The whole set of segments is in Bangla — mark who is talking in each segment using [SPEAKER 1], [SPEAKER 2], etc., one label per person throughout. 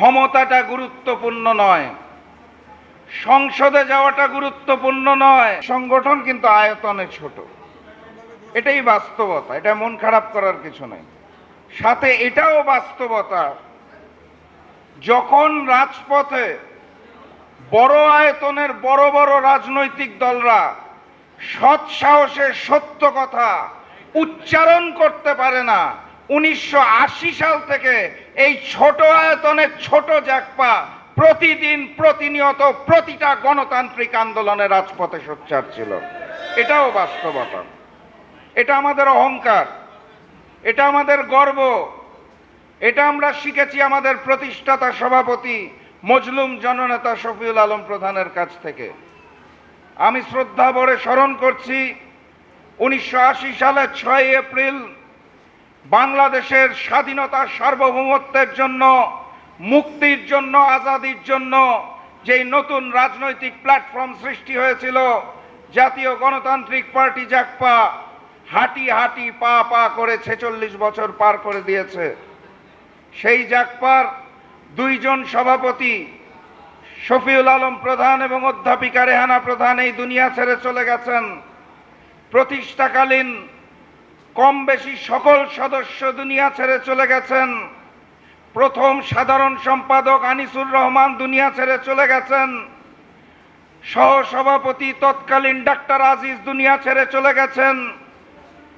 [SPEAKER 1] ক্ষমতাটা গুরুত্বপূর্ণ নয়, সংসদে যাওয়াটা গুরুত্বপূর্ণ নয়। সংগঠন কিন্তু আয়তনে ছোট, এটাই বাস্তবতা, এটা মন খারাপ করার কিছু নেই। সাথে এটাও বাস্তবতা, যখন রাজপথে বড় আয়তনের বড় বড় রাজনৈতিক দলরা সৎ সাহসে সত্য কথা উচ্চারণ করতে পারে না, 1980 সাল থেকে এই ছোট আয়তনের ছোট জাকপা প্রতিদিন প্রতিনিয়ত প্রতিটা গণতান্ত্রিক আন্দোলনে রাজপথে সোচ্চার ছিল। এটাও বাস্তবতা, এটা আমাদের অহংকার, এটা আমাদের গর্ব, এটা আমরা শিখেছি আমাদের প্রতিষ্ঠাতা সভাপতি মজলুম জননেতা শফিউল আলম প্রধানের কাছ থেকে। আমি শ্রদ্ধা ভরে স্মরণ করছি 1980 সালের 6 এপ্রিল বাংলাদেশের স্বাধীনতা সার্বভৌমত্বের জন্য, মুক্তির জন্য, আজাদির জন্য যেই নতুন রাজনৈতিক প্ল্যাটফর্ম সৃষ্টি হয়েছিল, জাতীয় গণতান্ত্রিক পার্টি জাকপা হাঁটি হাঁটি পা পা করে 46 বছর পার করে দিয়েছে। সেই জাকপার দুইজন সভাপতি শফিউল আলম প্রধান এবং অধ্যাপিকা রেহানা প্রধান এই দুনিয়া ছেড়ে চলে গেছেন। প্রতিষ্ঠাকালীন কম বেশি সকল সদস্য দুনিয়া ছেড়ে চলে গেছেন। প্রথম সাধারণ সম্পাদক আনিসুর রহমান দুনিয়া ছেড়ে চলে গেছেন। সহসভাপতি তৎকালীন ডাক্তার আজিজ দুনিয়া ছেড়ে চলে গেছেন।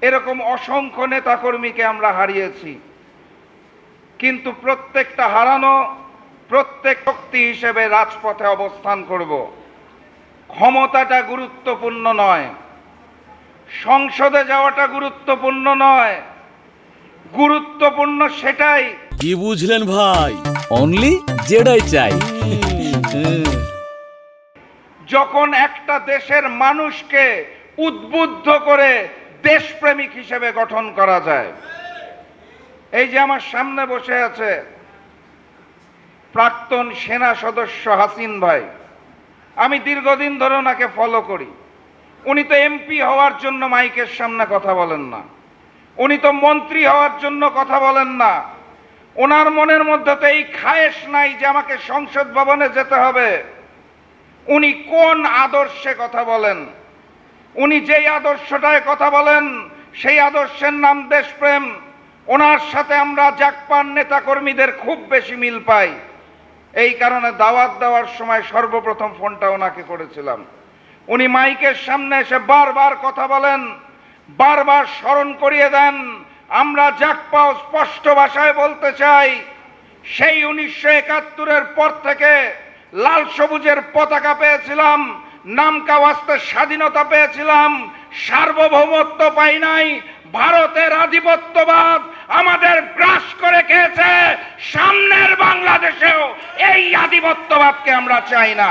[SPEAKER 1] এরকম অসংখ্য নেতাকর্মীকে আমরা হারিয়েছি, কিন্তু প্রত্যেকটা হারানো প্রত্যেক শক্তি হিসেবে রাজপথে অবস্থান করব। ক্ষমতাটা গুরুত্বপূর্ণ নয়, সংসদে যাওয়াটা গুরুত্বপূর্ণ নয়, গুরুত্বপূর্ণ সেটাই।
[SPEAKER 2] কি বুঝলেন ভাই? অনলি যেটাই চাই।
[SPEAKER 1] যখন একটা দেশের মানুষকে উদ্বুদ্ধ করে দেশপ্রেমিক হিসেবে গঠন করা যায়। এই যে আমার সামনে বসে আছে প্রাক্তন সেনা সদস্য হাসিন ভাই, আমি দীর্ঘদিন ধরে ওনাকে ফলো করি। উনি তো এমপি হওয়ার জন্য মাইকের সামনে কথা বলেন না, উনি তো মন্ত্রী হওয়ার জন্য কথা বলেন না। ওনার মনের মধ্যে তো এই খায়েশ নাই যে আমাকে সংসদ ভবনে যেতে হবে। উনি কোন আদর্শে কথা বলেন? উনি যেই আদর্শটায় কথা বলেন সেই আদর্শের নাম দেশপ্রেম। ওনার সাথে আমরা জাকপার নেতা কর্মীদের খুব বেশি মিল পাই। এই কারণে দাওয়াত দেওয়ার সময় সর্বপ্রথম ফোনটা ওনাকে করেছিলাম। উনি মাইকের সামনে এসে বারবার কথা বলেন, বারবার স্মরণ করিয়ে দেন। আমরা জাকপাও স্পষ্ট ভাষায় বলতে চাই, সেই 1971-এর পর থেকে লাল সবুজের পতাকা পেয়েছিলাম, নামকা ওয়াস্তে স্বাধীনতা পেয়েছিলাম, সার্বভৌমত্ব পাই নাই। ভারতের আধিপত্যবাদ আমাদের গ্রাস করে খেয়েছে। সামনের বাংলাদেশেও এই আধিপত্যবাদকে আমরা চাই না।